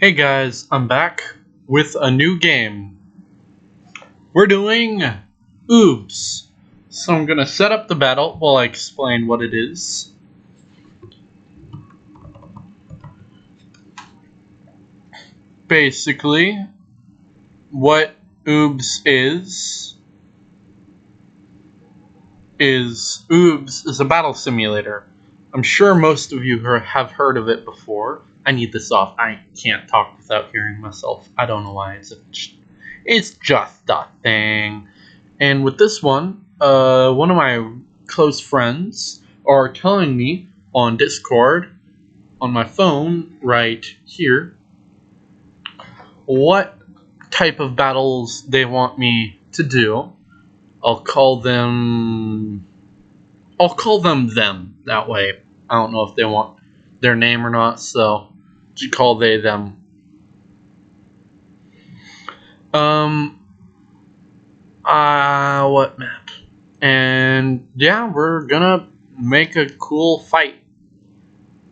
Hey guys, I'm back with a new game. We're doing uebs. So I'm gonna set up the battle while I explain what it is. Basically, what uebs is uebs is a battle simulator. I'm sure most of you have heard of it before. I need this off. I can't talk without hearing myself. I don't know why. It's just a thing. And with this one of my close friends are telling me on Discord on my phone right here what type of battles they want me to do. I'll call them them that way. I don't know if they want their name or not, so just call they them. What map? And yeah, we're gonna make a cool fight.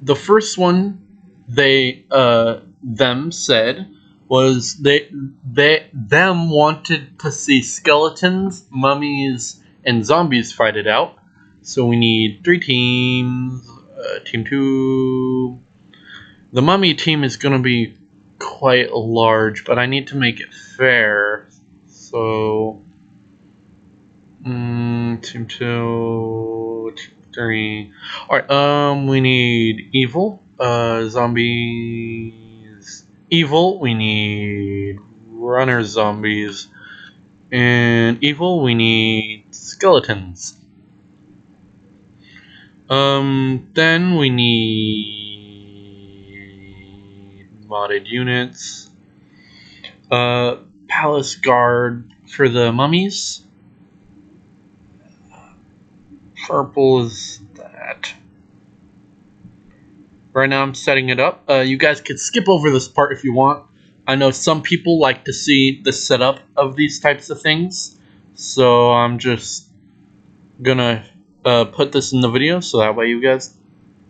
The first one them said was them wanted to see skeletons, mummies, and zombies fight it out. So we need 3 teams. Team 2. The mummy team is gonna be quite large, but I need to make it fair. So team 2, team 3. Alright, we need evil, zombies, evil, we need runner zombies, and evil, we need skeletons. Then we need modded units, palace guard for the mummies. Purple is that. Right now I'm setting it up. You guys could skip over this part if you want. I know some people like to see the setup of these types of things, so I'm just gonna put this in the video so that way you guys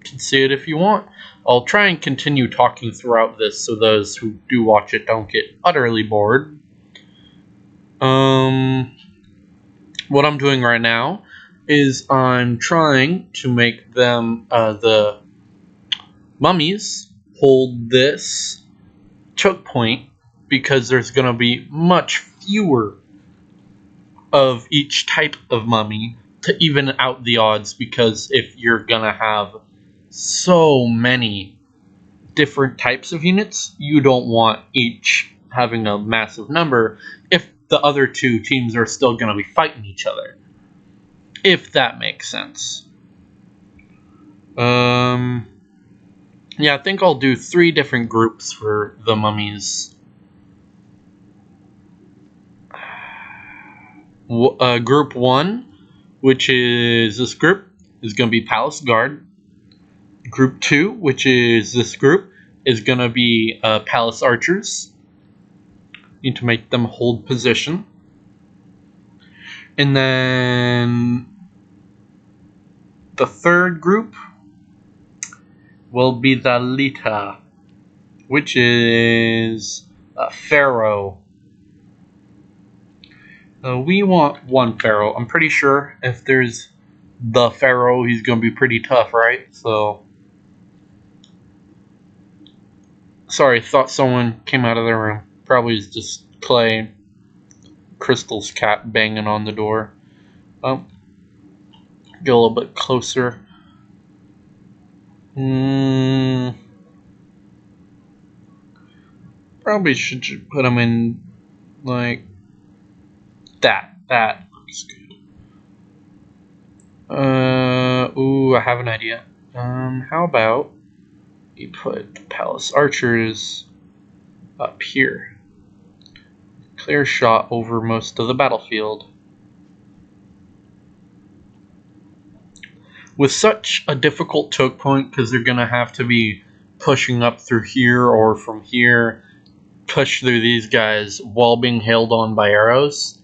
can see it if you want. I'll try and continue talking throughout this so those who do watch it don't get utterly bored. What I'm doing right now is I'm trying to make them, the mummies, hold this choke point because there's going to be much fewer of each type of mummy to even out the odds, because if you're going to have so many different types of units, you don't want each having a massive number if the other two teams are still going to be fighting each other. If that makes sense. Yeah, I think I'll do 3 different groups for the mummies. Group 1, which is this group, is going to be Palace Guard. Group 2, which is this group, is going to be Palace Archers. Need to make them hold position. And then the third group will be the Lita, which is Pharaoh. We want 1 Pharaoh. I'm pretty sure if there's the Pharaoh, he's going to be pretty tough, right? So, sorry, thought someone came out of the room. Probably is just Clay, Crystal's cat banging on the door. Get a little bit closer. Probably should put him in like that. That looks good. Ooh, I have an idea. How about we put Palace Archers up here? Clear shot over most of the battlefield. With such a difficult choke point, because they're gonna have to be pushing up through here or from here, push through these guys while being hailed on by arrows,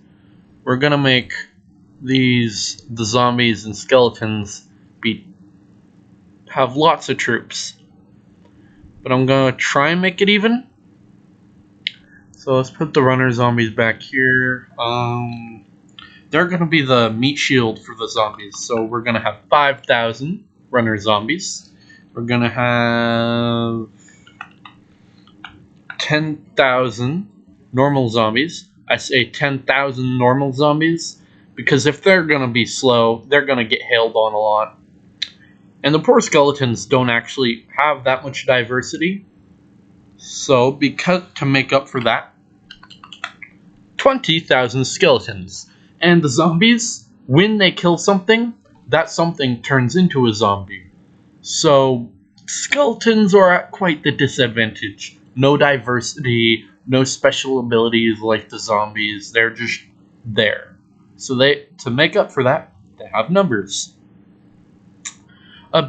we're gonna make the zombies and skeletons have lots of troops. But I'm gonna try and make it even. So let's put the runner zombies back here. They're going to be the meat shield for the zombies. So we're going to have 5,000 runner zombies. We're going to have 10,000 normal zombies. I say 10,000 normal zombies because if they're going to be slow, they're going to get hailed on a lot. And the poor skeletons don't actually have that much diversity. So, to make up for that, 20,000 skeletons. And the zombies, when they kill something, that something turns into a zombie. So, skeletons are at quite the disadvantage. No diversity, no special abilities like the zombies. They're just there. So to make up for that, they have numbers.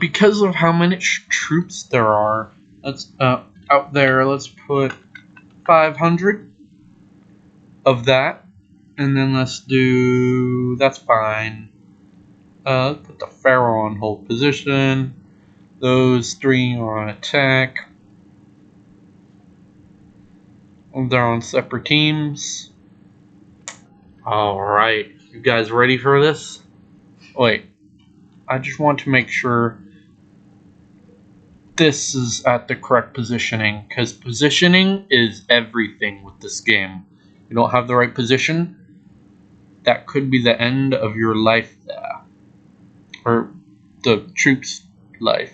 Because of how many troops there are, let's out there. Let's put 500 of that, and then let's do. That's fine. Put the pharaoh on hold position. Those 3 are on attack. They're on separate teams. Alright, you guys ready for this? Wait, I just want to make sure this is at the correct positioning, because positioning is everything with this game. You don't have the right position, that could be the end of your life there. Or the troops' life.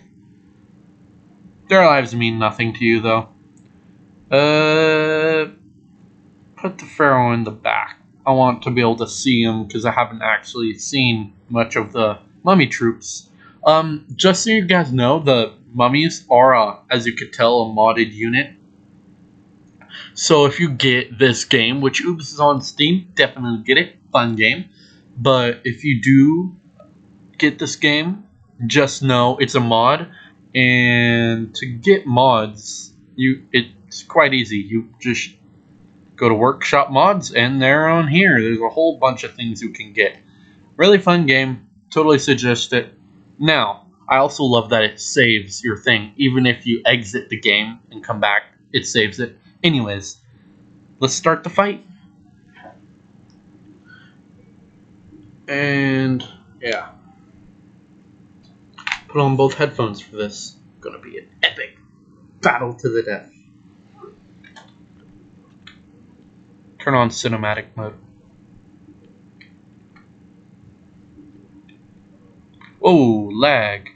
Their lives mean nothing to you, though. Put the pharaoh in the back. I want to be able to see him because I haven't actually seen much of the mummy troops. Just so you guys know, the mummies are, as you could tell, a modded unit. So if you get this game, which uebs is on Steam, definitely get it. Fun game. But if you do get this game, just know it's a mod. And to get mods, it's quite easy. You just go to workshop mods and they're on here. There's a whole bunch of things you can get. Really fun game. Totally suggest it. Now, I also love that it saves your thing. Even if you exit the game and come back, it saves it. Anyways, let's start the fight. And yeah. Put on both headphones for this. Gonna be an epic battle to the death. Turn on cinematic mode. Oh, lag.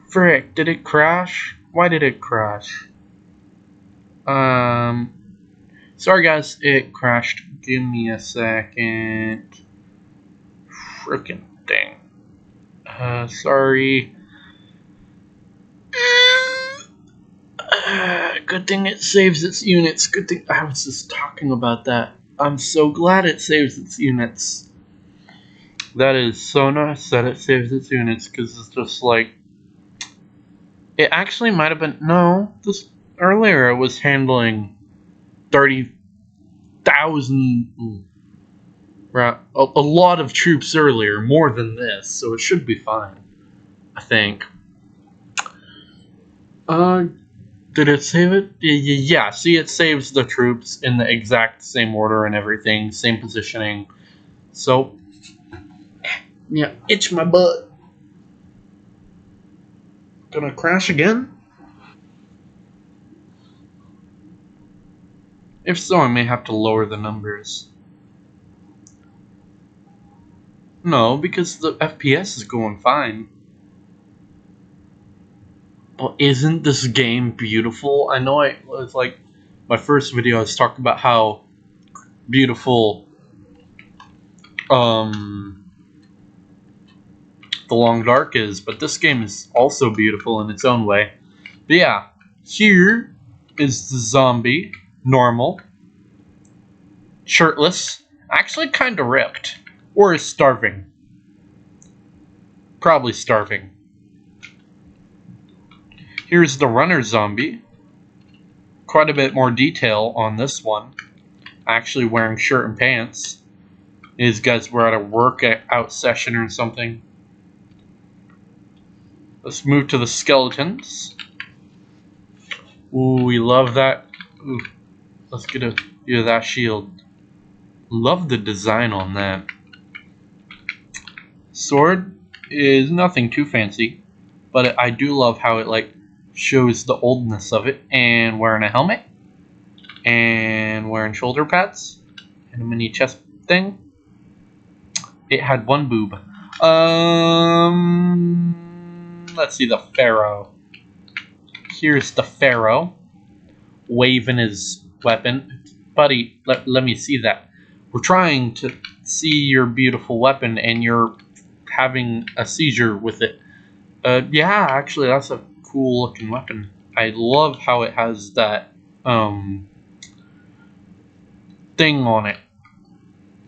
Frick, did it crash? Why did it crash? Sorry guys, it crashed. Give me a second. Frickin' thing. Sorry. Good thing it saves its units. Good thing I was just talking about that. I'm so glad it saves its units. That is so nice that it saves its units, because it's just like... It actually might have been... No, this earlier it was handling 30,000... Right, a lot of troops earlier, more than this, so it should be fine, I think. Did it save it? Yeah, see, it saves the troops in the exact same order and everything, same positioning. So, yeah, itch my butt. Gonna crash again? If so, I may have to lower the numbers. No, because the FPS is going fine. Well, isn't this game beautiful? I know it's like my first video I was talking about how beautiful The Long Dark is, but this game is also beautiful in its own way. But yeah, here is the zombie, normal, shirtless, actually kind of ripped, or is starving. Probably starving. Here's the runner zombie. Quite a bit more detail on this one. Actually wearing shirt and pants. These guys were at a workout session or something. Let's move to the skeletons. Ooh, we love that. Ooh. Let's get a view of that shield. Love the design on that. Sword is nothing too fancy, but I do love how it like shows the oldness of it. And wearing a helmet, and wearing shoulder pads, and a mini chest thing. It had one boob. Let's see the Pharaoh. Here's the Pharaoh, waving his weapon. Buddy, let me see that. We're trying to see your beautiful weapon, and you're having a seizure with it. Yeah, actually, that's a cool looking weapon. I love how it has that thing on it,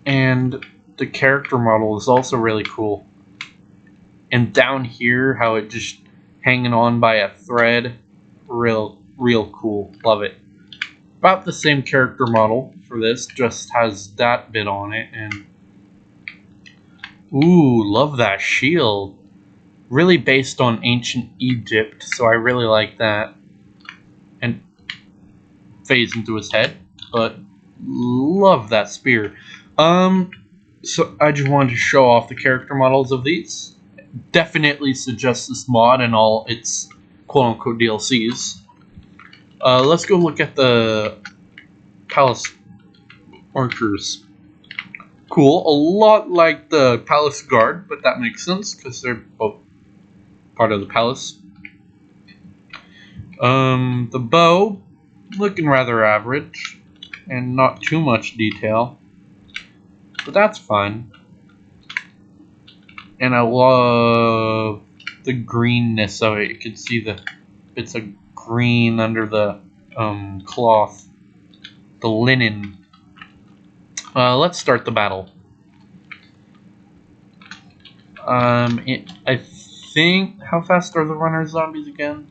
and the character model is also really cool. And down here, how it just hanging on by a thread, real cool. Love it. About the same character model for this, just has that bit on it. And ooh, love that shield. Really based on ancient Egypt, so I really like that. And phase into his head, but love that spear. So I just wanted to show off the character models of these. Definitely suggest this mod and all its quote-unquote DLCs. Let's go look at the palace archers. Cool, a lot like the palace guard, but that makes sense because they're both part of the palace. The bow, looking rather average, and not too much detail, but that's fine. And I love the greenness of it. You can see the bits of green under the cloth, the linen. Let's start the battle. I think, how fast are the runner zombies again?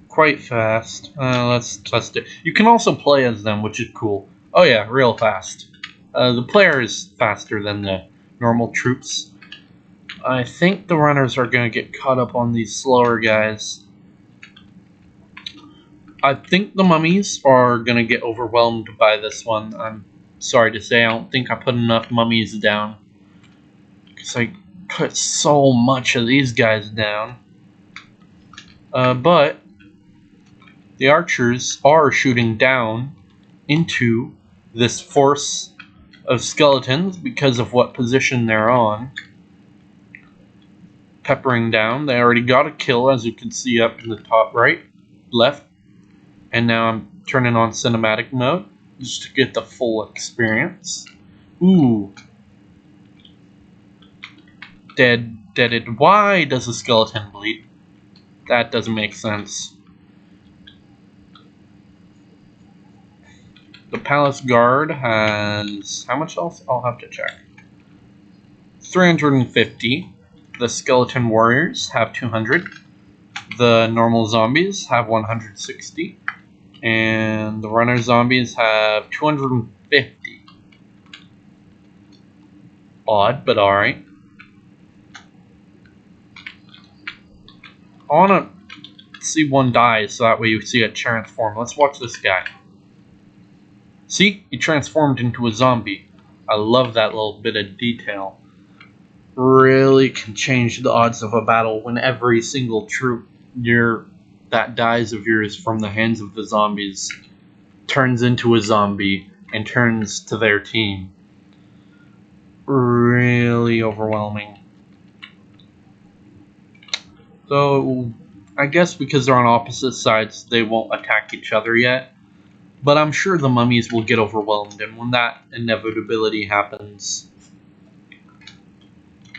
Quite fast. Let's test it. You can also play as them, which is cool. Oh yeah, real fast. The player is faster than the normal troops. I think the runners are going to get caught up on these slower guys. I think the mummies are going to get overwhelmed by this one. I'm sorry to say, I don't think I put enough mummies down. Because I put so much of these guys down. But the archers are shooting down into this force of skeletons because of what position they're on. Peppering down. They already got a kill, as you can see up in the top right, left. And now I'm turning on cinematic mode just to get the full experience. Ooh. Deaded. Why does a skeleton bleed? That doesn't make sense. The palace guard has... how much else? I'll have to check. 350. The skeleton warriors have 200. The normal zombies have 160. And the runner zombies have 250. Odd, but alright. I want to see one die so that way you see it transform. Let's watch this guy. See? He transformed into a zombie. I love that little bit of detail. Really can change the odds of a battle when every single troop that dies of yours from the hands of the zombies turns into a zombie and turns to their team. Really overwhelming. So, I guess because they're on opposite sides, they won't attack each other yet. But I'm sure the mummies will get overwhelmed, and when that inevitability happens...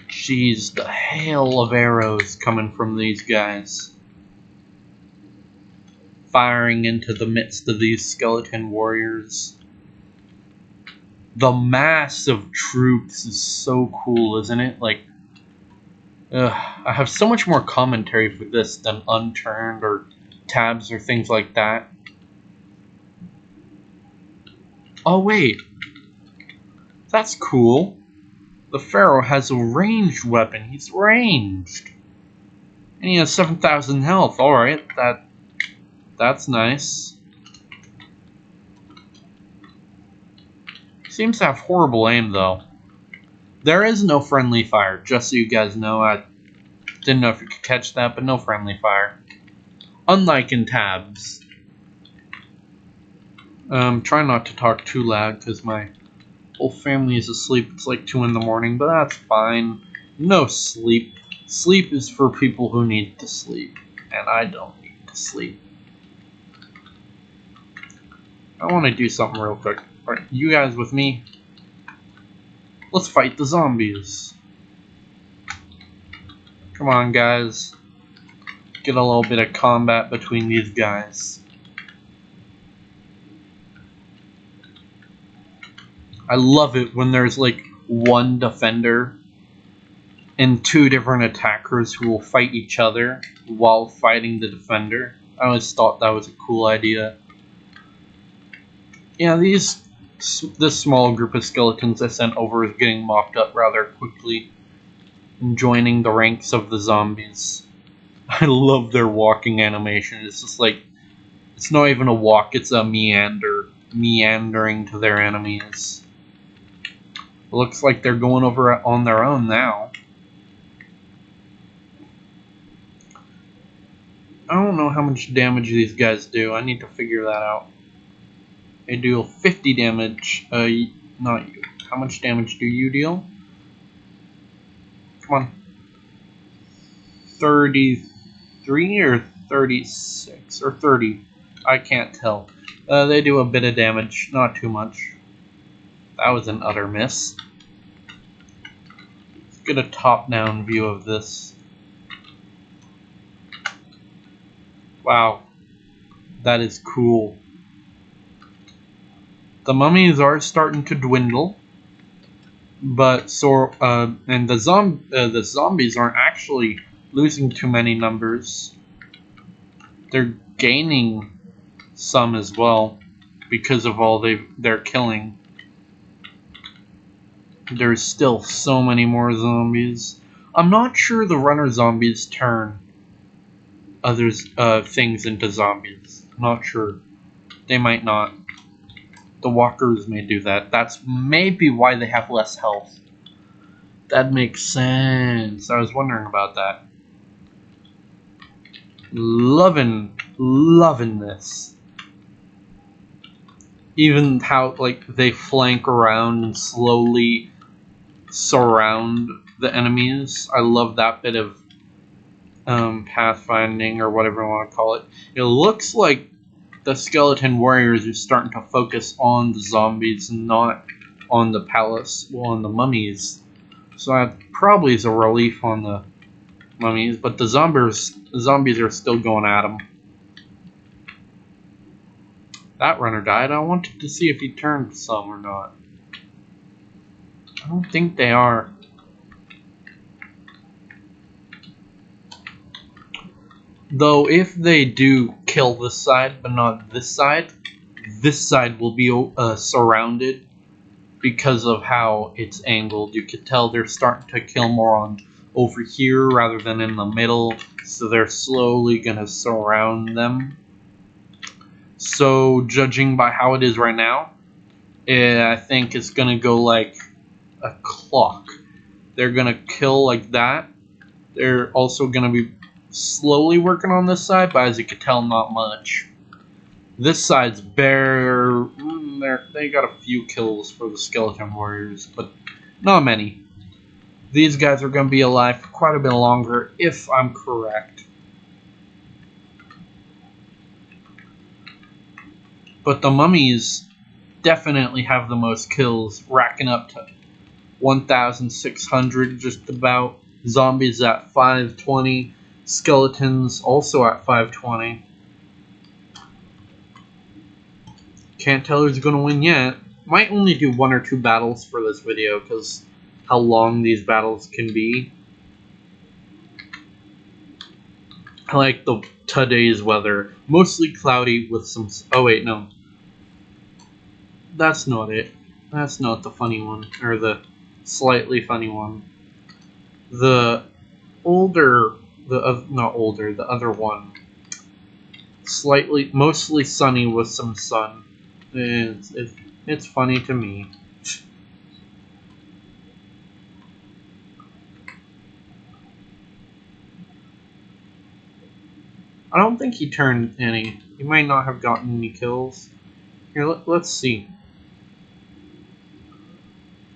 jeez, the hail of arrows coming from these guys. Firing into the midst of these skeleton warriors. The mass of troops is so cool, isn't it? Like, I have so much more commentary for this than Unturned or Tabs or things like that. Oh wait, that's cool. The Pharaoh has a ranged weapon. He's ranged. And he has 7,000 health. Alright, that That's nice. Seems to have horrible aim, though. There is no friendly fire, just so you guys know. I didn't know if you could catch that, but no friendly fire. Unlike in tabs. Try not to talk too loud, because my whole family is asleep. It's like 2 in the morning, but that's fine. No sleep. Sleep is for people who need to sleep, and I don't need to sleep. I want to do something real quick. Alright, you guys with me? Let's fight the zombies. Come on, guys. Get a little bit of combat between these guys. I love it when there's like one defender and 2 different attackers who will fight each other while fighting the defender. I always thought that was a cool idea. Yeah, this small group of skeletons I sent over is getting mopped up rather quickly and joining the ranks of the zombies. I love their walking animation. It's just like, it's not even a walk, it's a meandering to their enemies. It looks like they're going over on their own now. I don't know how much damage these guys do. I need to figure that out. They deal 50 damage. Not you. How much damage do you deal? Come on. 33 or 36 or 30. I can't tell. They do a bit of damage. Not too much. That was an utter miss. Let's get a top-down view of this. Wow. That is cool. The mummies are starting to dwindle, but and the zombies aren't actually losing too many numbers. They're gaining some as well because of all they're killing. There's still so many more zombies. I'm not sure the runner zombies turn things into zombies. I'm not sure. They might not. The walkers may do that. That's maybe why they have less health. That makes sense. I was wondering about that. Loving this. Even how like they flank around and slowly surround the enemies. I love that bit of pathfinding or whatever you want to call it. It looks like the skeleton warriors are starting to focus on the zombies and not on the palace, well, on the mummies. So that probably is a relief on the mummies, but the zombies are still going at them. That runner died. I wanted to see if he turned some or not. I don't think they are. Though if they do kill this side, but not this side will be surrounded because of how it's angled. You could tell they're starting to kill more on over here rather than in the middle, so they're slowly going to surround them. So judging by how it is right now, I think it's going to go like a clock. They're going to kill like that. They're also going to be slowly working on this side, but as you can tell, not much. This side's bare. They got a few kills for the skeleton warriors, but not many. These guys are going to be alive for quite a bit longer, if I'm correct. But the mummies definitely have the most kills, racking up to 1,600 just about. Zombies at 520. Skeletons also at 520. Can't tell who's going to win yet. Might only do 1 or 2 battles for this video because how long these battles can be. I like today's weather. Mostly cloudy with some... Oh wait, no. That's not it. That's not the funny one. Or the slightly funny one. The other one. mostly sunny with some sun. It's funny to me. I don't think he turned any. He might not have gotten any kills. Here, let's see.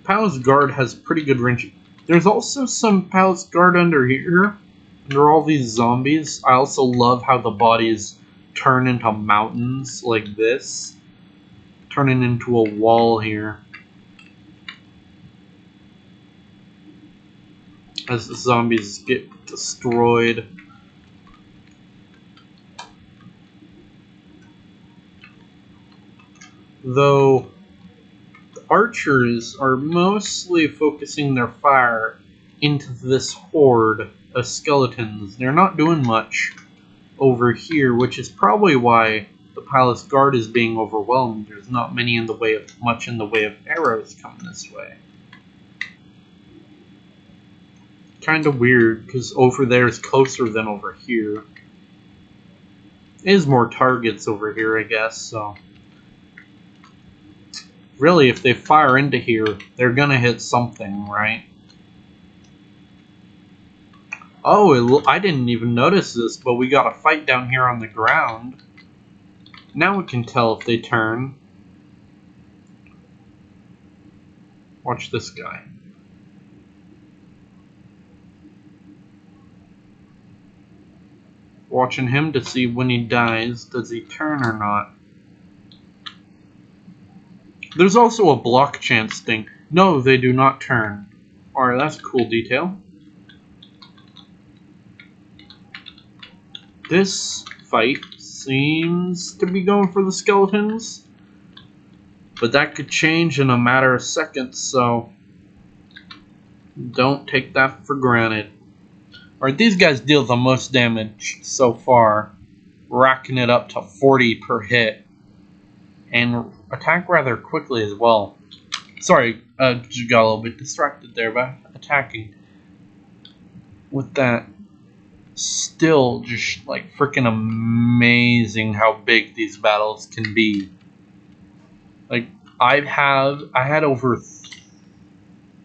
Palace Guard has pretty good range. There's also some Palace Guard under here. Under all these zombies. I also love how the bodies turn into mountains like this. Turning into a wall here. As the zombies get destroyed. Though the archers are mostly focusing their fire into this horde of skeletons. They're not doing much over here, which is probably why the palace guard is being overwhelmed. There's not much in the way of arrows coming this way. Kind of weird, because over there is closer than over here. Is more targets over here, I guess, so... Really, if they fire into here, they're gonna hit something, right? Oh, I didn't even notice this, but we got a fight down here on the ground. Now we can tell if they turn. Watch this guy. Watching him to see when he dies, does he turn or not? There's also a block chance thing. No, they do not turn. Alright, that's a cool detail. This fight seems to be going for the skeletons. But that could change in a matter of seconds, so don't take that for granted. Alright, these guys deal the most damage so far, racking it up to 40 per hit. And attack rather quickly as well. Sorry, just got a little bit distracted there by attacking. With that, still just like freaking amazing how big these battles can be. Like I had over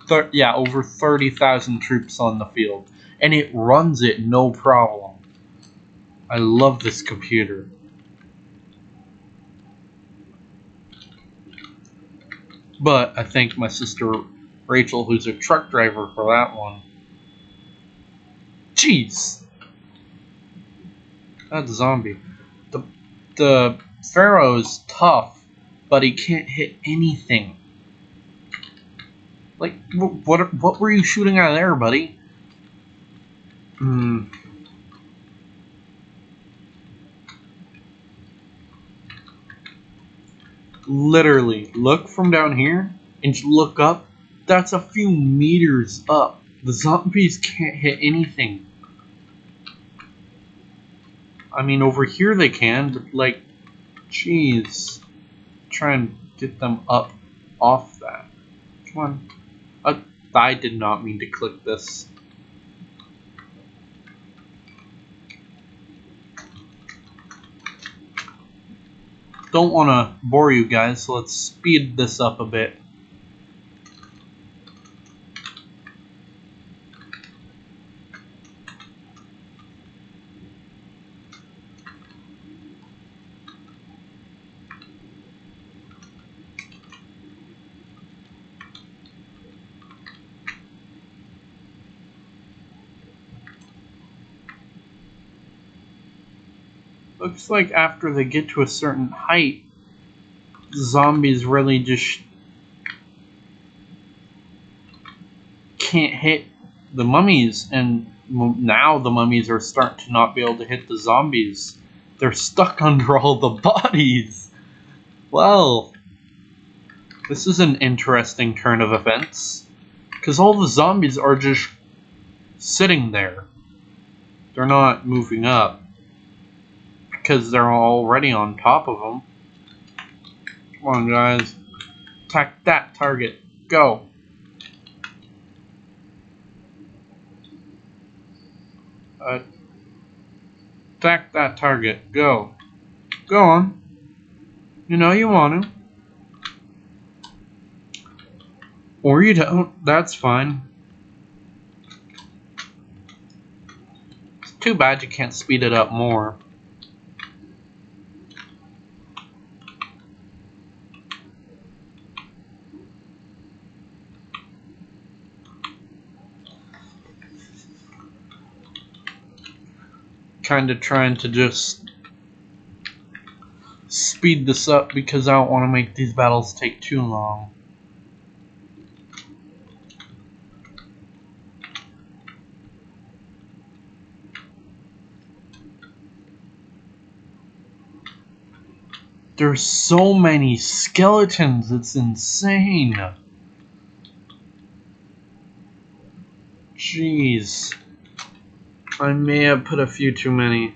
30,000 troops on the field, and it runs it no problem. I love this computer. But I thank my sister Rachel, who's a truck driver, for that one. Jeez. That zombie. The Pharaoh's tough, but he can't hit anything. Like, what were you shooting out of there, buddy? Literally, look from down here and look up. That's a few meters up. The zombies can't hit anything. I mean, over here they can, but like, jeez. Try and get them up off that. Come on. I did not mean to click this. Don't want to bore you guys, so let's speed this up a bit. Looks like after they get to a certain height, zombies really just can't hit the mummies, and now the mummies are starting to not be able to hit the zombies. They're stuck under all the bodies. Well, this is an interesting turn of events, because all the zombies are just sitting there. They're not moving up, because they're already on top of them. Come on, guys. Attack that target. Go. Attack that target. Go. Go on. You know you want to. Or you don't. That's fine. It's too bad you can't speed it up more. Kind of trying to just speed this up because I don't want to make these battles take too long. There's so many skeletons, it's insane. Jeez. I may have put a few too many.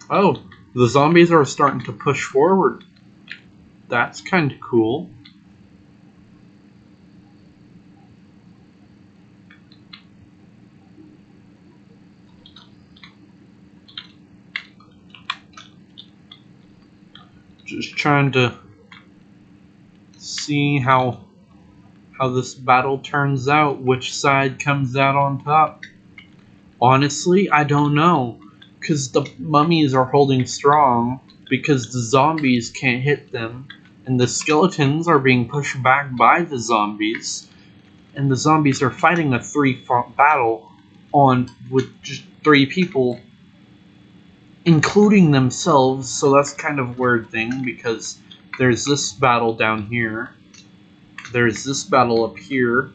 Oh, the zombies are starting to push forward. That's kind of cool. Just trying to see how this battle turns out, which side comes out on top. Honestly, I don't know, because the mummies are holding strong because the zombies can't hit them, and the skeletons are being pushed back by the zombies, and the zombies are fighting a three-front battle with just 3 people, including themselves. So that's kind of a weird thing, because there's this battle down here, there's this battle up here,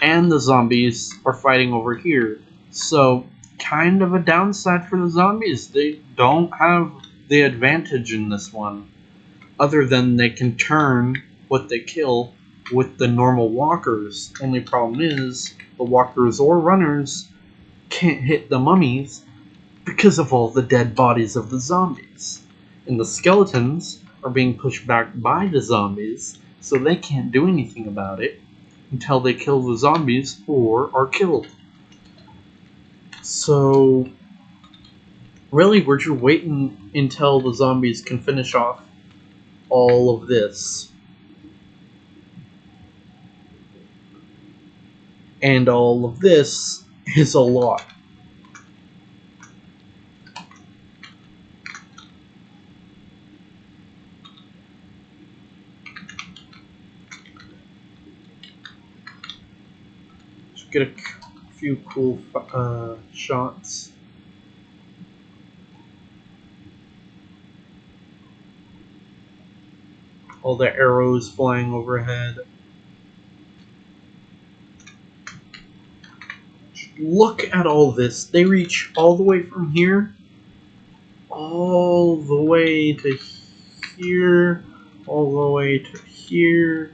and the zombies are fighting over here. So kind of a downside for the zombies. They don't have the advantage in this one, other than they can turn what they kill with the normal walkers. Only problem is the walkers or runners can't hit the mummies because of all the dead bodies of the zombies. And the skeletons are being pushed back by the zombies, so they can't do anything about it until they kill the zombies or are killed. So really, we're just waiting until the zombies can finish off all of this. And all of this is a lot. Just get a few cool shots. All the arrows flying overhead. Look at all this. They reach all the way from here, all the way to here, all the way to here.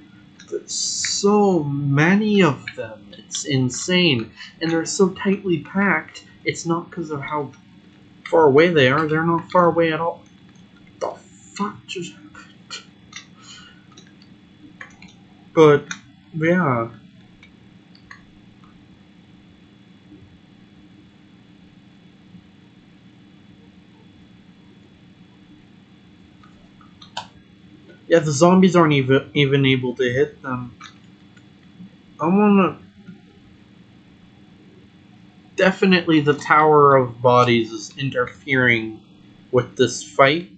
There's so many of them. It's insane. And they're so tightly packed. It's not because of how far away they are. They're not far away at all. The fuck just happened? But, yeah. Yeah, the zombies aren't even able to hit them. I wanna... Definitely the Tower of Bodies is interfering with this fight,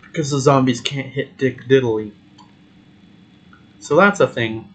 because the zombies can't hit Dick Diddley. So that's a thing.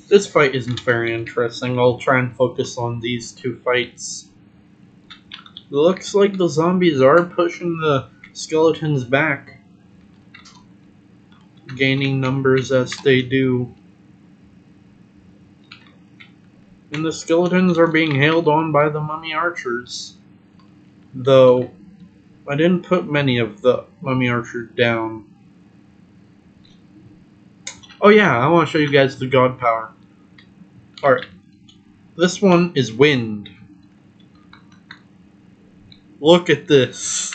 This fight isn't very interesting. I'll try and focus on these 2 fights. It looks like the zombies are pushing the skeletons back, gaining numbers as they do. And the skeletons are being hailed on by the mummy archers. Though, I didn't put many of the mummy archers down. Oh yeah, I want to show you guys the god power. Alright, this one is wind. Look at this.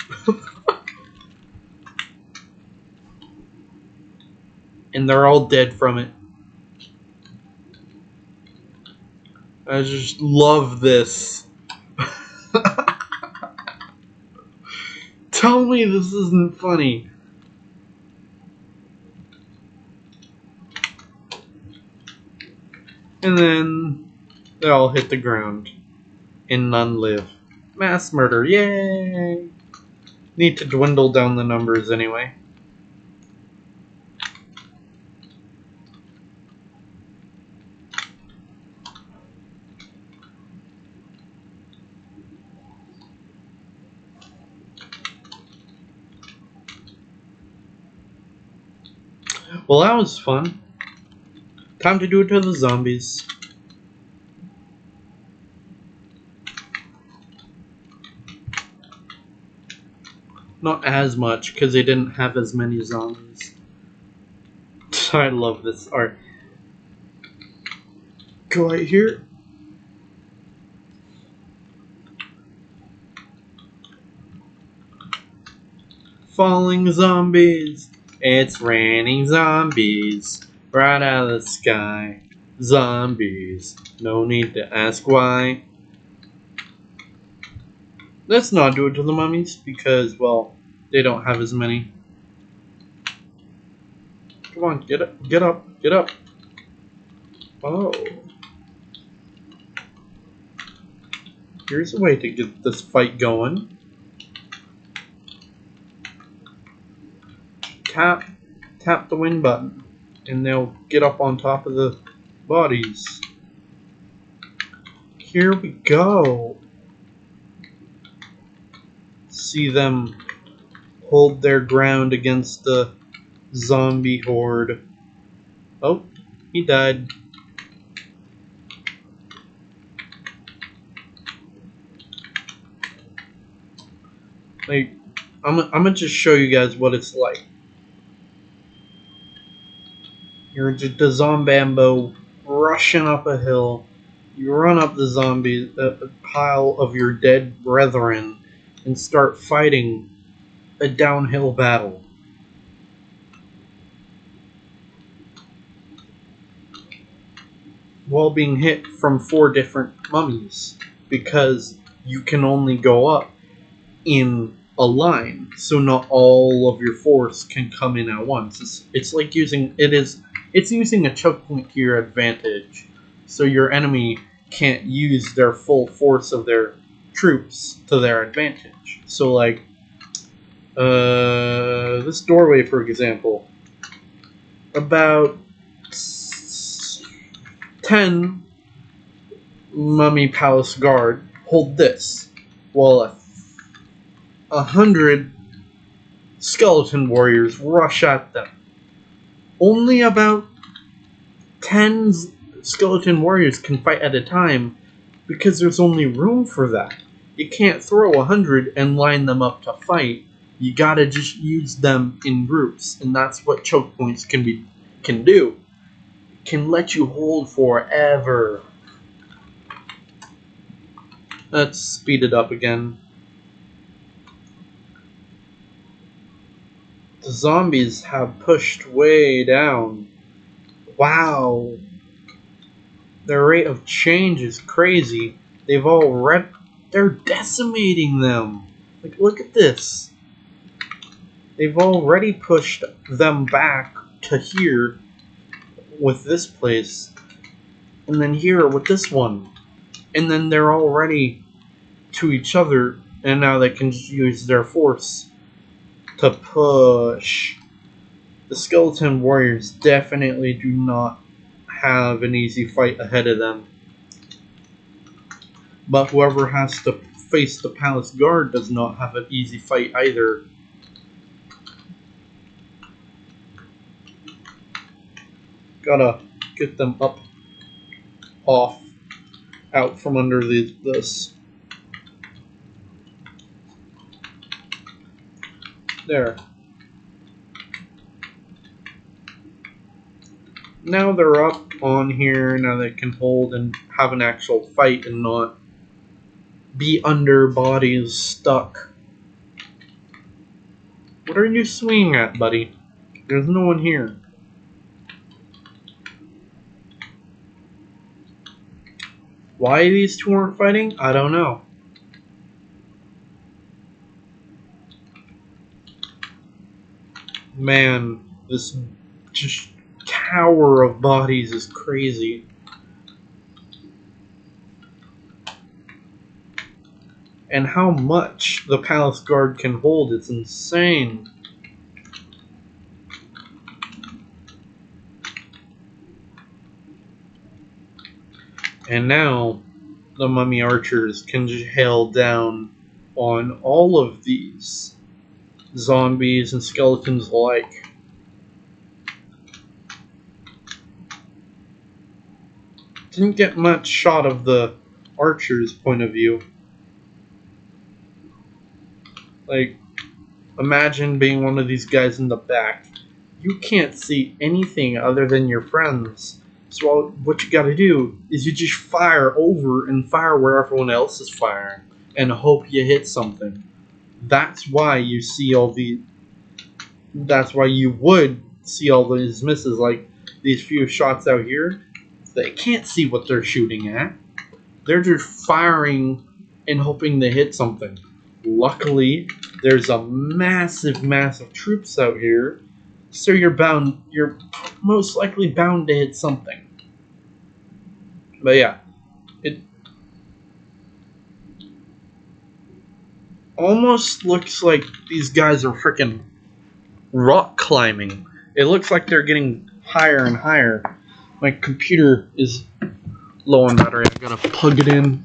And they're all dead from it. I just love this. Tell me this isn't funny. And then they all hit the ground. And none live. Mass murder, yay! Need to dwindle down the numbers anyway. Well, that was fun. Time to do it to the zombies. Not as much, because they didn't have as many zombies. I love this art. Go right here. Falling zombies. It's raining zombies. Right out of the sky. Zombies. No need to ask why. Let's not do it to the mummies because, well, they don't have as many. Come on, get up, get up, get up. Oh. Here's a way to get this fight going. Tap the win button, and they'll get up on top of the bodies. Here we go. See them hold their ground against the zombie horde. Oh, he died. Like, I'm gonna just show you guys what it's like. You're just a zombambo rushing up a hill. You run up the zombie pile of your dead brethren and start fighting a downhill battle. While being hit from 4 different mummies because you can only go up in a line, so not all of your force can come in at once. It's like using it's using a choke point to your advantage, so your enemy can't use their full force of their troops to their advantage. So like this doorway, for example, about 10 mummy palace guard hold this, while 100 skeleton warriors rush at them. Only about 10 skeleton warriors can fight at a time because there's only room for that. You can't throw 100 and line them up to fight. You gotta just use them in groups, and that's what choke points can do. Can let you hold forever. Let's speed it up again. The zombies have pushed way down. Wow. Their rate of change is crazy. They're decimating them. Like, look at this. They've already pushed them back to here with this place. And then here with this one. And then they're already to each other. And now they can just use their force to push. The skeleton warriors definitely do not have an easy fight ahead of them. But whoever has to face the palace guard does not have an easy fight either. Gotta get them up, off, out from under this. There. Now they're up on here. Now they can hold and have an actual fight and not be under bodies stuck. What are you swinging at, buddy? There's no one here. Why these two aren't fighting? I don't know. Man, this just tower of bodies is crazy. And how much the palace guard can hold is insane. And now the mummy archers can just hail down on all of these zombies and skeletons alike. Didn't get much shot of the archer's point of view. Like, imagine being one of these guys in the back. You can't see anything other than your friends. So what you gotta do is you just fire over and fire where everyone else is firing and hope you hit something. That's why you see all the... That's why you would see all these misses, like these few shots out here. They can't see what they're shooting at. They're just firing and hoping they hit something. Luckily, there's a massive troops out here, so you're most likely bound to hit something. But yeah, it almost looks like these guys are freaking rock climbing. It looks like they're getting higher and higher. My computer is low on battery. I gotta plug it in.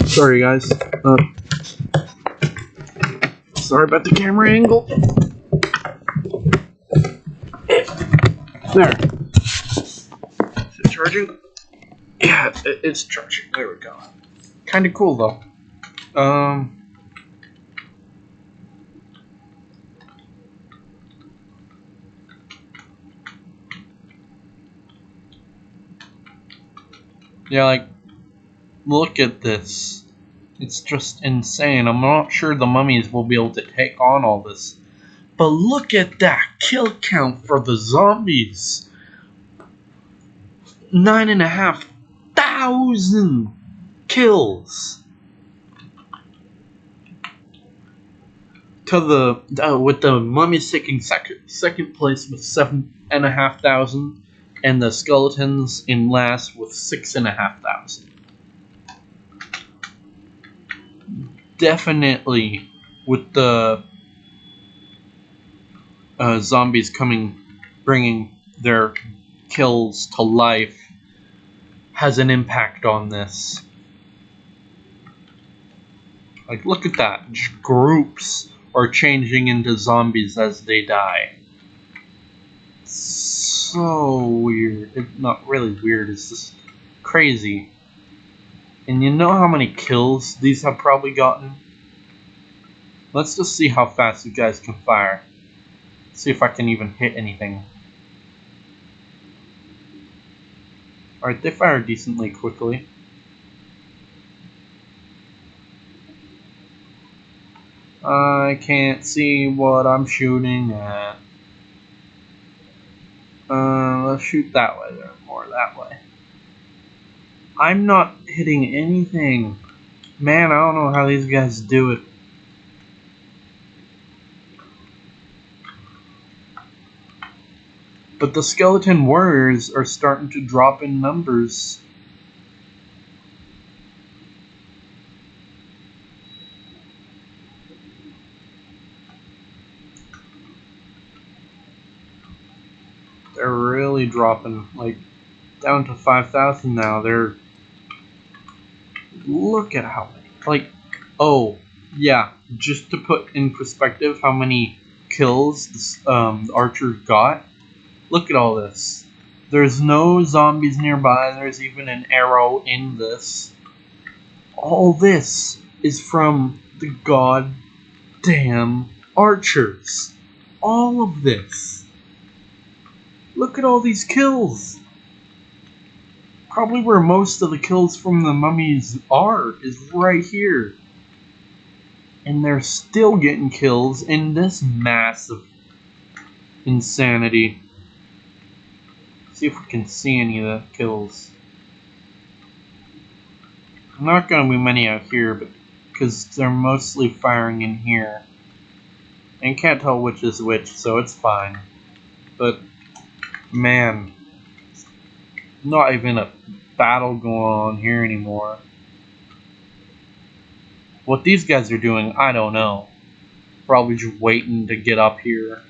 Sorry, guys. Sorry about the camera angle. There. Is it charging? Yeah, it's charging. There we go. Kind of cool, though. Yeah, like, look at this. It's just insane. I'm not sure the mummies will be able to take on all this. But look at that kill count for the zombies. 9,500 kills. To the with the mummies taking second place with 7,500, and the skeletons in last with 6,500. Definitely, with the zombies bringing their kills to life, has an impact on this. Like, look at that. Just groups are changing into zombies as they die. It's so weird. Not really weird, it's just crazy. And you know how many kills these have probably gotten? Let's just see how fast you guys can fire. See if I can even hit anything. Alright, they fire decently quickly. I can't see what I'm shooting at. Let's shoot that way there, more that way. I'm not hitting anything. Man, I don't know how these guys do it. But the skeleton warriors are starting to drop in numbers. They're really dropping, like, down to 5,000 now. Look at how many. Like, oh, yeah, just to put in perspective how many kills this archer got. Look at all this. There's no zombies nearby. There's even an arrow in this. All this is from the god damn archers. All of this. Look at all these kills. Probably where most of the kills from the mummies are is right here. And they're still getting kills in this massive insanity. See if we can see any of the kills. Not gonna be many out here, but because they're mostly firing in here. And can't tell which is which, so it's fine. But man, not even a battle going on here anymore. What these guys are doing, I don't know. Probably just waiting to get up here.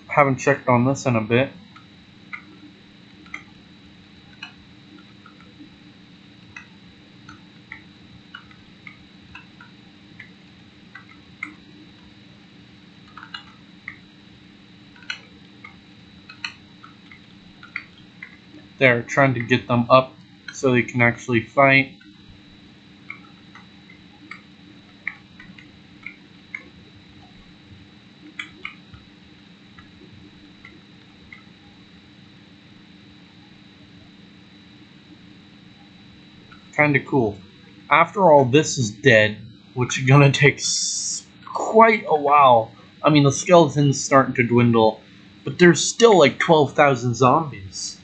Haven't checked on this in a bit. They're trying to get them up so they can actually fight. Kinda cool. After all this is dead, which is gonna take quite a while. I mean, the skeleton's starting to dwindle, but there's still like 12,000 zombies.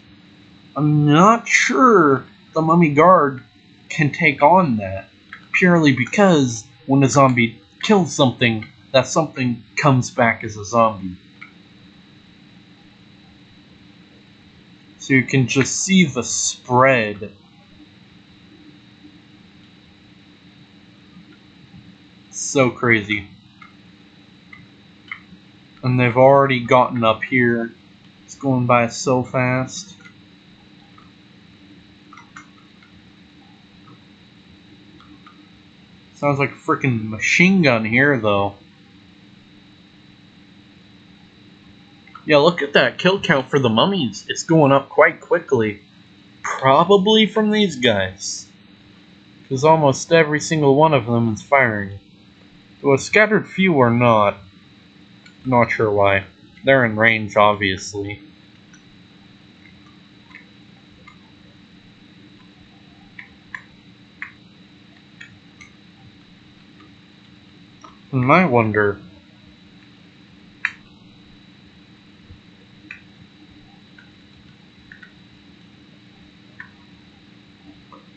I'm not sure the mummy guard can take on that, purely because when a zombie kills something, that something comes back as a zombie. So you can just see the spread. So crazy. And they've already gotten up here. It's going by so fast. Sounds like a freaking machine gun here, though. Yeah, look at that kill count for the mummies. It's going up quite quickly. Probably from these guys. Because almost every single one of them is firing. Though a scattered few are not. Not sure why. They're in range, obviously. And I wonder...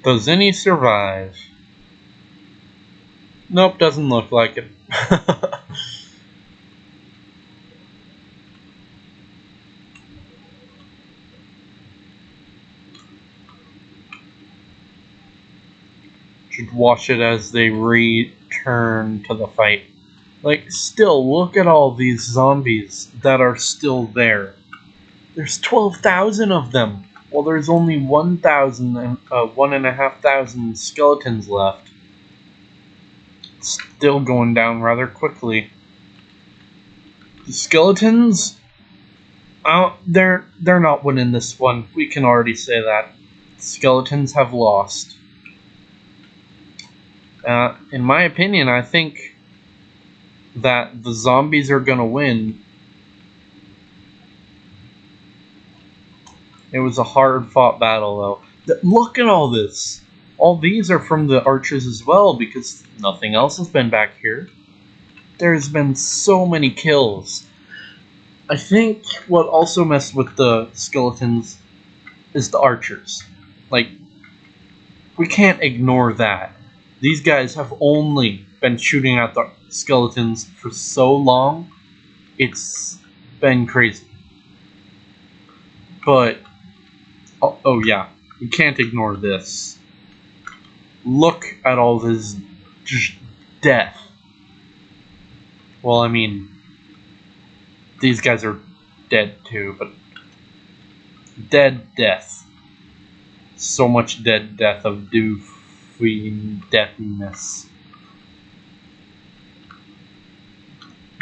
does any survive? Nope, doesn't look like it. Should watch it as they return to the fight. Like, still, look at all these zombies that are still there. There's 12,000 of them. Well, there's only 1,000 and 1,500 skeletons left. Still going down rather quickly. The skeletons, they're not winning this one. We can already say that. Skeletons have lost. In my opinion, I think that the zombies are gonna win. It was a hard-fought battle, though. Look at all this. All these are from the archers as well, because nothing else has been back here. There's been so many kills. I think what also messed with the skeletons is the archers. Like, we can't ignore that. These guys have only been shooting at the skeletons for so long. It's been crazy. But, oh yeah, we can't ignore this. Look at all this death. Well, I mean, these guys are dead too, but dead death. So much dead death of doofy deathness.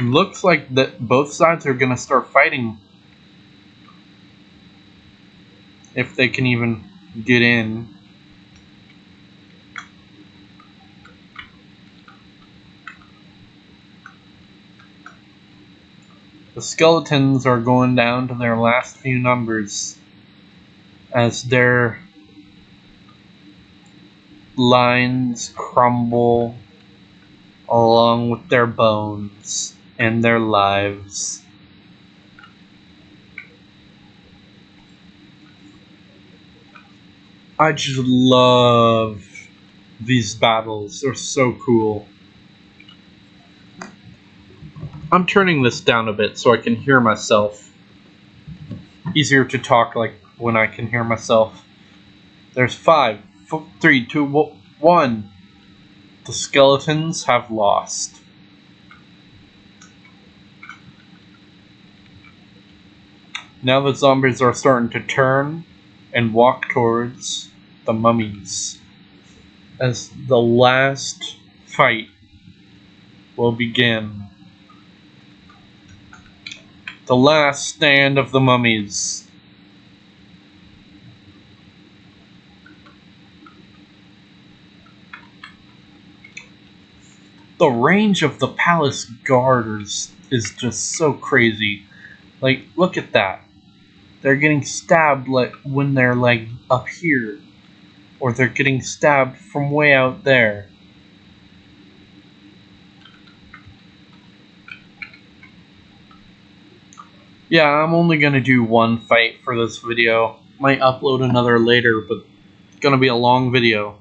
Looks like that both sides are gonna start fighting. If they can even get in. The skeletons are going down to their last few numbers as their lines crumble along with their bones and their lives. I just love these battles. They're so cool. I'm turning this down a bit so I can hear myself. Easier to talk like when I can hear myself. There's 5, 4, 3, 2, 1. The skeletons have lost. Now the zombies are starting to turn and walk towards the mummies as the last fight will begin. The last stand of the mummies. The range of the palace guards is just so crazy. Like, look at that. They're getting stabbed like when they're like up here, or they're getting stabbed from way out there. Yeah, I'm only gonna do one fight for this video. Might upload another later, but it's gonna be a long video.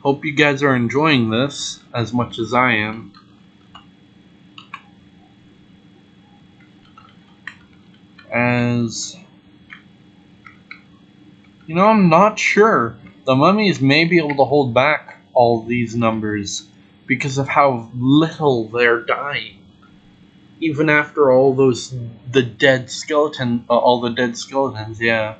Hope you guys are enjoying this as much as I am. As you know, I'm not sure. The mummies may be able to hold back all these numbers because of how little they're dying. Even after all the dead skeletons, yeah.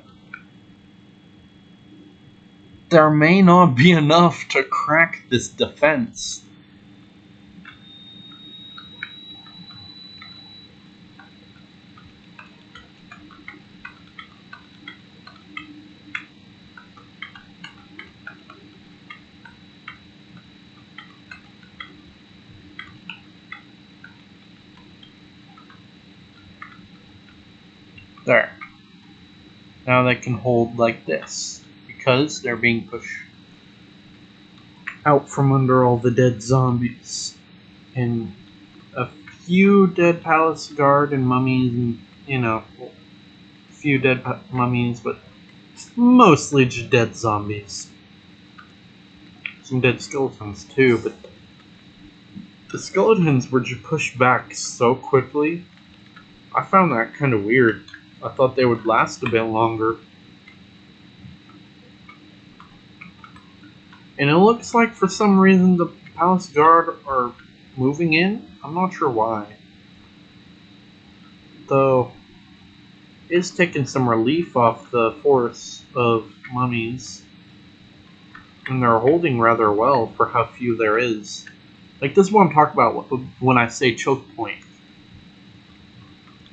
There may not be enough to crack this defense. There. Now they can hold like this because they're being pushed out from under all the dead zombies. And a few dead palace guard and mummies, and a few dead mummies, but mostly just dead zombies. Some dead skeletons too, but the skeletons were just pushed back so quickly. I found that kind of weird. I thought they would last a bit longer. And it looks like for some reason the palace guard are moving in. I'm not sure why. Though it's taking some relief off the force of mummies. And they're holding rather well for how few there is. Like, this is what I'm talking about when I say choke point.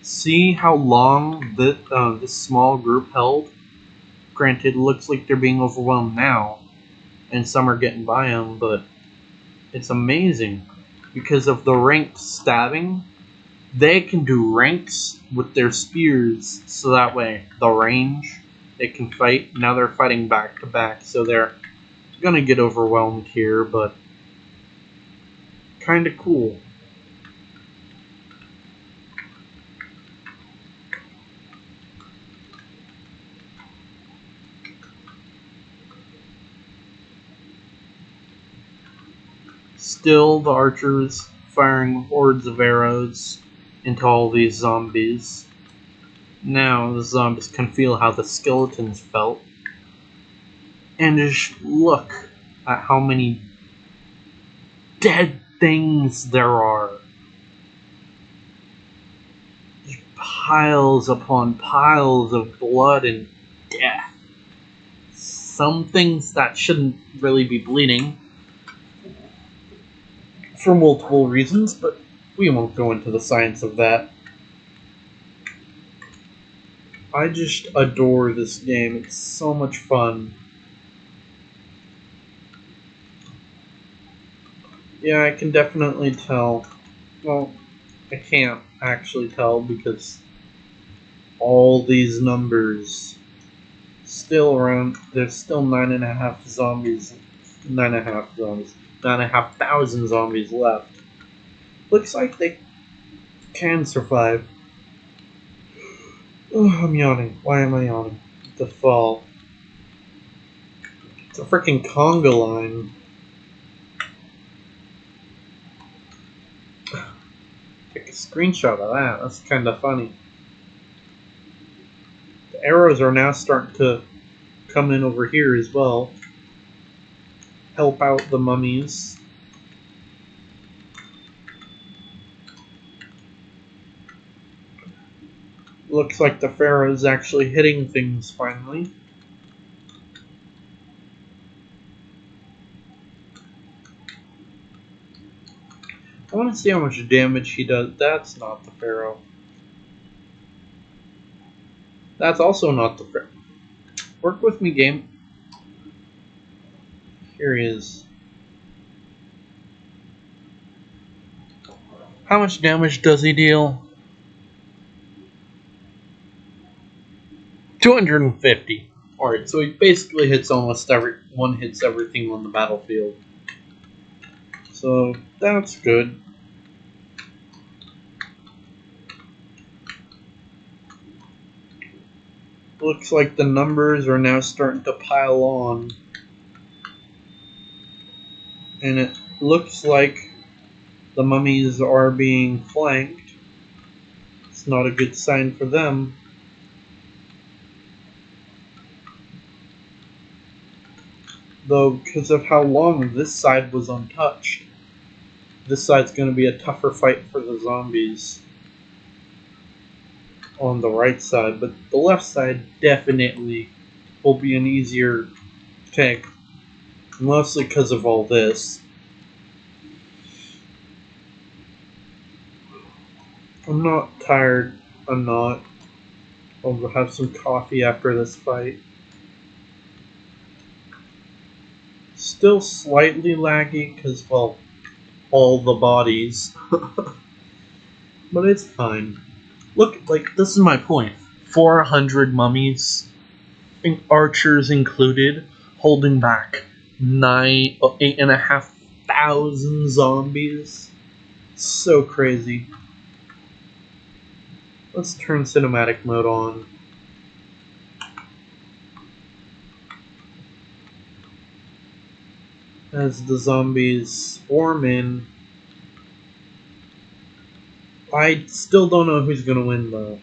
See how long this small group held? Granted, it looks like they're being overwhelmed now, and some are getting by them, but it's amazing. Because of the ranked stabbing, they can do ranks with their spears, so that way, the range, they can fight. Now they're fighting back to back, so they're gonna get overwhelmed here, but kinda cool. Still, the archers firing hordes of arrows into all these zombies. Now the zombies can feel how the skeletons felt. And just look at how many dead things there are. Piles upon piles of blood and death. Some things that shouldn't really be bleeding for multiple reasons, but we won't go into the science of that. I just adore this game. It's so much fun. Yeah, I can definitely tell. Well, I can't actually tell because all these numbers still around. There's still 9.5 zombies. 9.5 zombies. 9,500 zombies left. Looks like they can survive. Oh, I'm yawning. Why am I yawning? The fall. It's a freaking conga line. Take a screenshot of that. That's kind of funny. The arrows are now starting to come in over here as well. Help out the mummies. Looks like the Pharaoh is actually hitting things finally. I want to see how much damage he does. That's not the Pharaoh. That's also not the Pharaoh. Work with me, game. Here he is. How much damage does he deal? 250. Alright, so he basically hits almost hits everything on the battlefield. So that's good. Looks like the numbers are now starting to pile on. And it looks like the mummies are being flanked. It's not a good sign for them. Though, because of how long this side was untouched, this side's going to be a tougher fight for the zombies on the right side. But the left side definitely will be an easier take. Mostly because of all this. I'm not tired. I'm not. I'll have some coffee after this fight. Still slightly laggy because, well, all the bodies. But it's fine. Look, like, this is my point. 400 mummies, archers included, holding back 8,500 zombies. So crazy. Let's turn cinematic mode on. As the zombies swarm in. I still don't know who's gonna win though.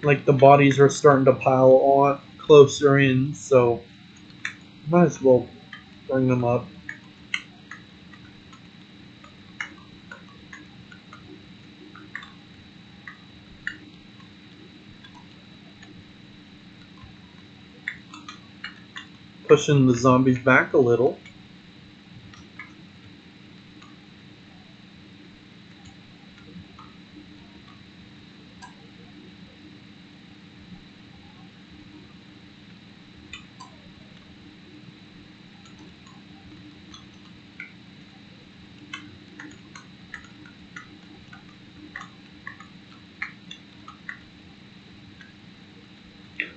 Like the bodies are starting to pile on closer in, so might as well bring them up. Pushing the zombies back a little.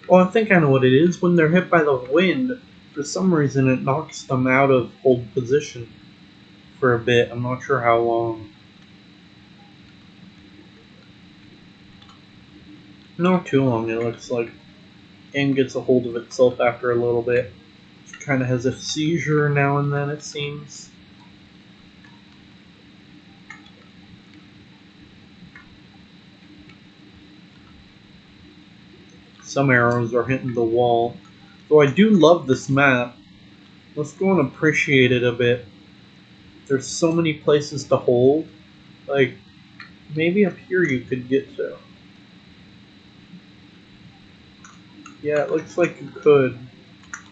Oh, I think I know what it is. When they're hit by the wind, for some reason it knocks them out of hold position for a bit. I'm not sure how long. Not too long, it looks like. Game gets a hold of itself after a little bit. It kind of has a seizure now and then, it seems. Some arrows are hitting the wall. Though I do love this map. Let's go and appreciate it a bit. There's so many places to hold. Like, maybe up here you could get to. Yeah, it looks like you could.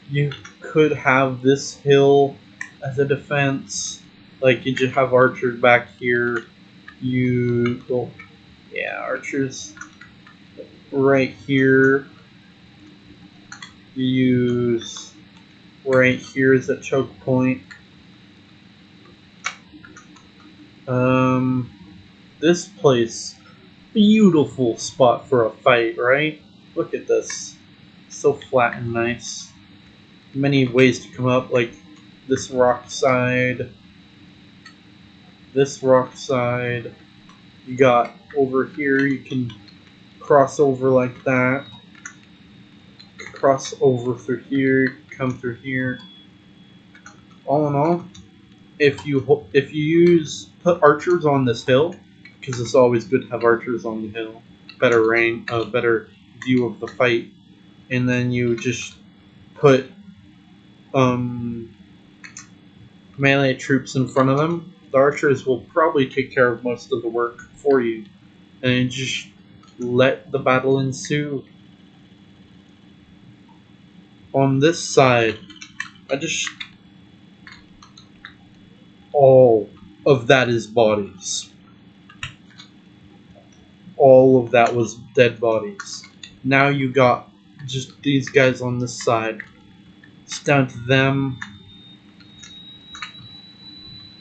You could have this hill as a defense. Like, you just have archers back here. Well, yeah, archers right here. You use right here as a choke point. This place, beautiful spot for a fight, right? Look at this. So flat and nice. Many ways to come up, like this rock side, this rock side. You got over here, you can cross over like that. Cross over through here, come through here. All in all, if you put archers on this hill, because it's always good to have archers on the hill, better view of the fight, and then you just put melee troops in front of them. The archers will probably take care of most of the work for you, and just let the battle ensue. On this side, I just all of that is bodies. All of that was dead bodies. Now you got just these guys on this side. It's down to them.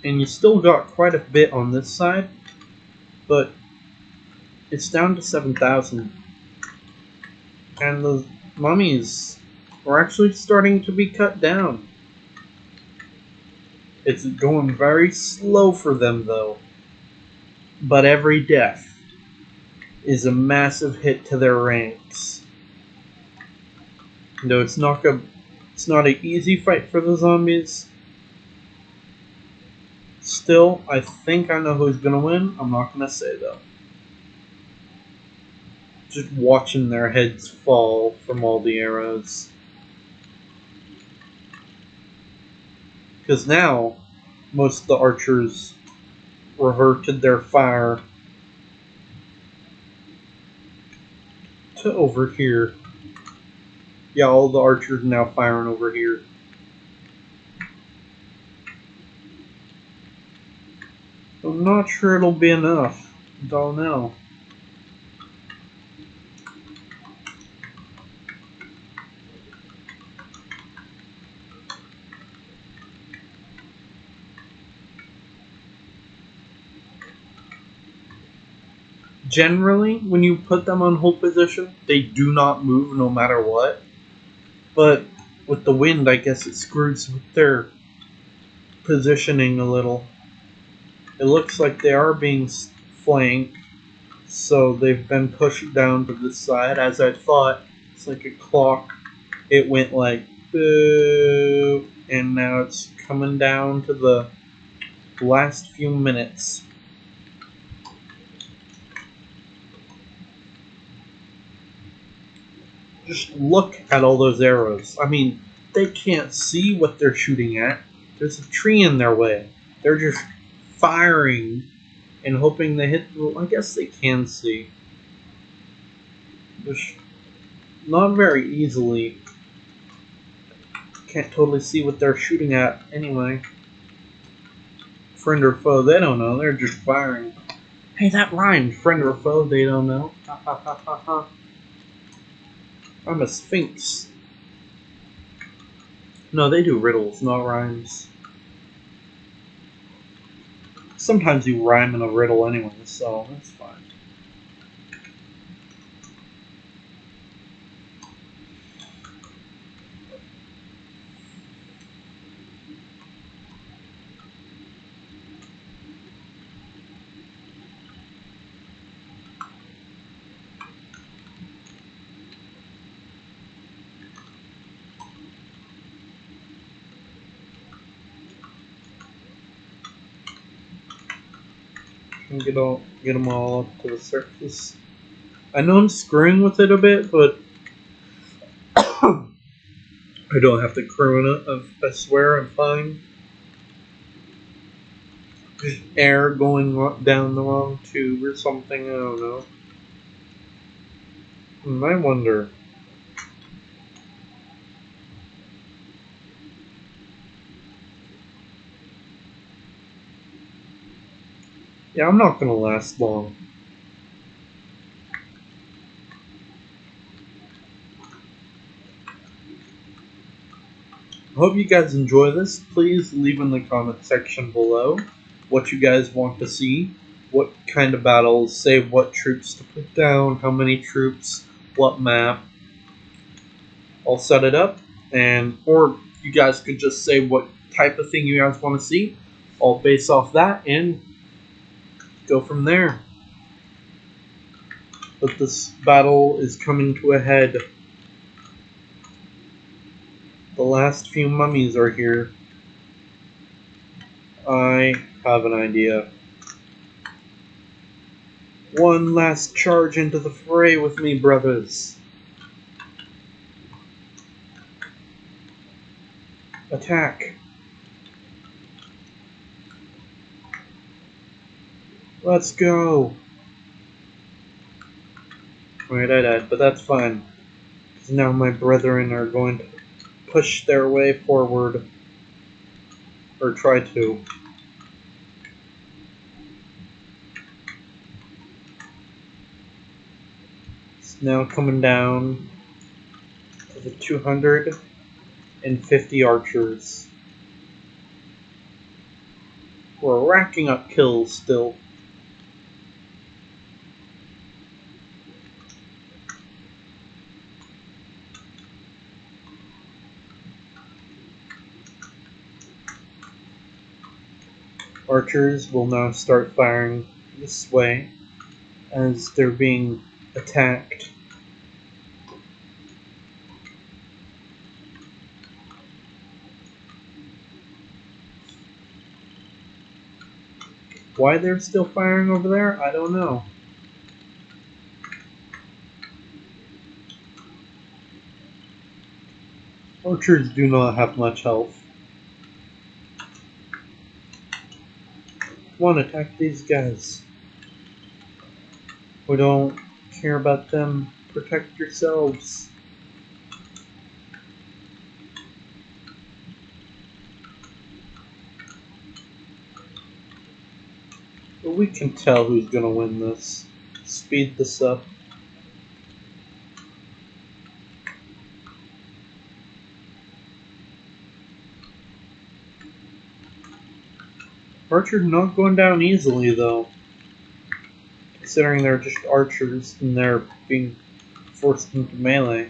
And you still got quite a bit on this side, but it's down to 7,000. And the mummies are actually starting to be cut down. It's going very slow for them though. But every death is a massive hit to their ranks. No, it's not an easy fight for the zombies. Still, I think I know who's gonna win. I'm not gonna say though. Just watching their heads fall from all the arrows. Because now, most of the archers reverted their fire to over here. Yeah, all the archers now firing over here. I'm not sure it'll be enough. Don't know. Generally, when you put them on hold position, they do not move no matter what. But with the wind, I guess it screws with their positioning a little. It looks like they are being flanked, so they've been pushed down to the side. As I thought, it's like a clock. It went like boo, and now it's coming down to the last few minutes. Just look at all those arrows. I mean, they can't see what they're shooting at. There's a tree in their way. They're just firing and hoping they hit. Well, I guess they can see. Just not very easily. Can't totally see what they're shooting at anyway. Friend or foe, they don't know. They're just firing. Hey, that rhymed. Friend or foe, they don't know. Ha ha ha ha ha. I'm a sphinx. No, they do riddles, not rhymes. Sometimes you rhyme in a riddle anyway, so that's fine. And get them all up to the surface. I know I'm screwing with it a bit, but I don't have to ruin it. I swear I'm fine. Just air going down the wrong tube or something. I don't know. I wonder. Yeah, I'm not gonna last long. I hope you guys enjoy this. Please leave in the comment section below what you guys want to see, what kind of battles, say what troops to put down, how many troops, what map. I'll set it up, and or you guys could just say what type of thing you guys want to see. I'll base off that and go from there. But this battle is coming to a head. The last few mummies are here. I have an idea. One last charge into the fray with me, brothers. Attack. Let's go. Alright, I died, but that's fine. Because now my brethren are going to push their way forward. Or try to. It's now coming down to the 250 archers. We're racking up kills still. Archers will now start firing this way as they're being attacked. Why they're still firing over there, I don't know. Archers do not have much health. Come on, attack these guys. We don't care about them. Protect yourselves. But we can tell who's gonna win this. Speed this up. Archers not going down easily though. Considering they're just archers and they're being forced into melee.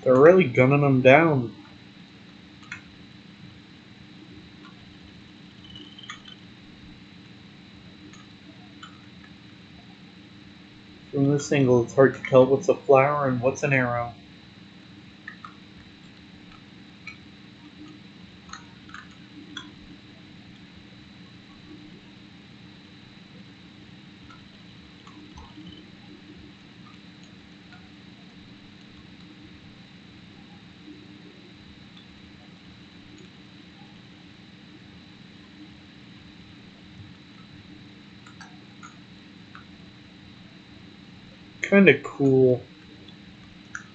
They're really gunning them down. From this angle, it's hard to tell what's a flower and what's an arrow. Kind of cool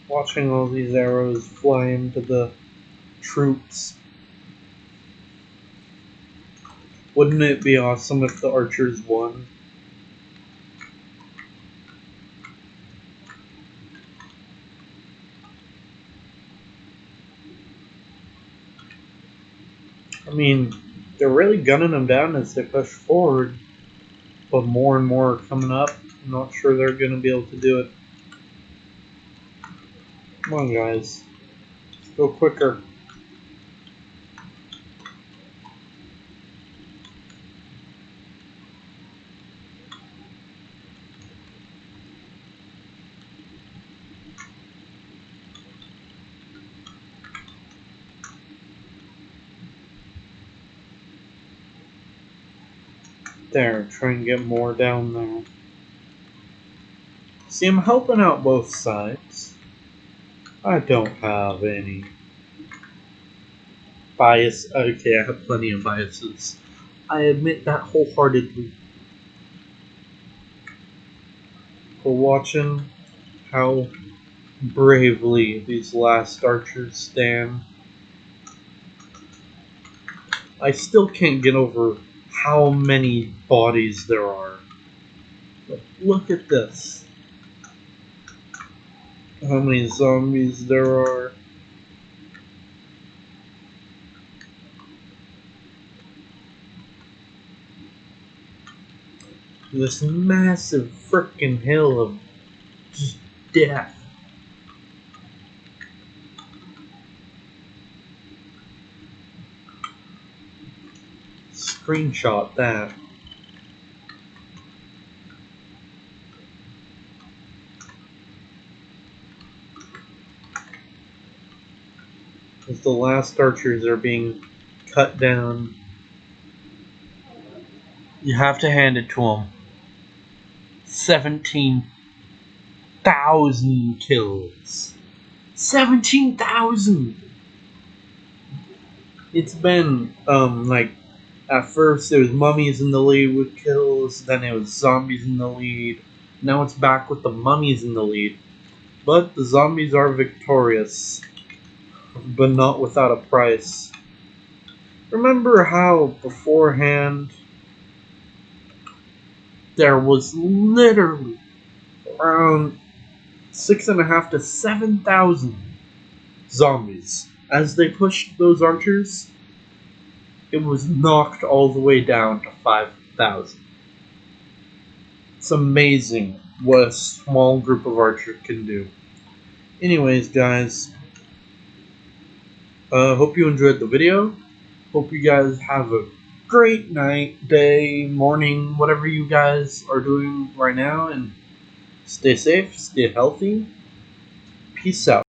watching all these arrows fly into the troops. Wouldn't it be awesome if the archers won? I mean, they're really gunning them down as they push forward, but more and more are coming up. I'm not sure they're going to be able to do it. Come on, guys. Let's go quicker. There, try and get more down there. See, I'm helping out both sides. I don't have any bias. Okay, I have plenty of biases. I admit that wholeheartedly. For watching how bravely these last archers stand. I still can't get over how many bodies there are. But look at this. How many zombies there are. this massive frickin' hill of just death. Screenshot that. As the last archers are being cut down, you have to hand it to them. 17,000 kills. 17,000! It's been, like, at first it was mummies in the lead with kills, then it was zombies in the lead, now it's back with the mummies in the lead. But the zombies are victorious, but not without a price. Remember how beforehand there was literally around 6,500 to 7,000 zombies. As they pushed those archers, it was knocked all the way down to 5,000. It's amazing what a small group of archers can do. Anyways, guys, hope you enjoyed the video. Hope you guys have a great night, day, morning, whatever you guys are doing right now, and stay safe, stay healthy. Peace out.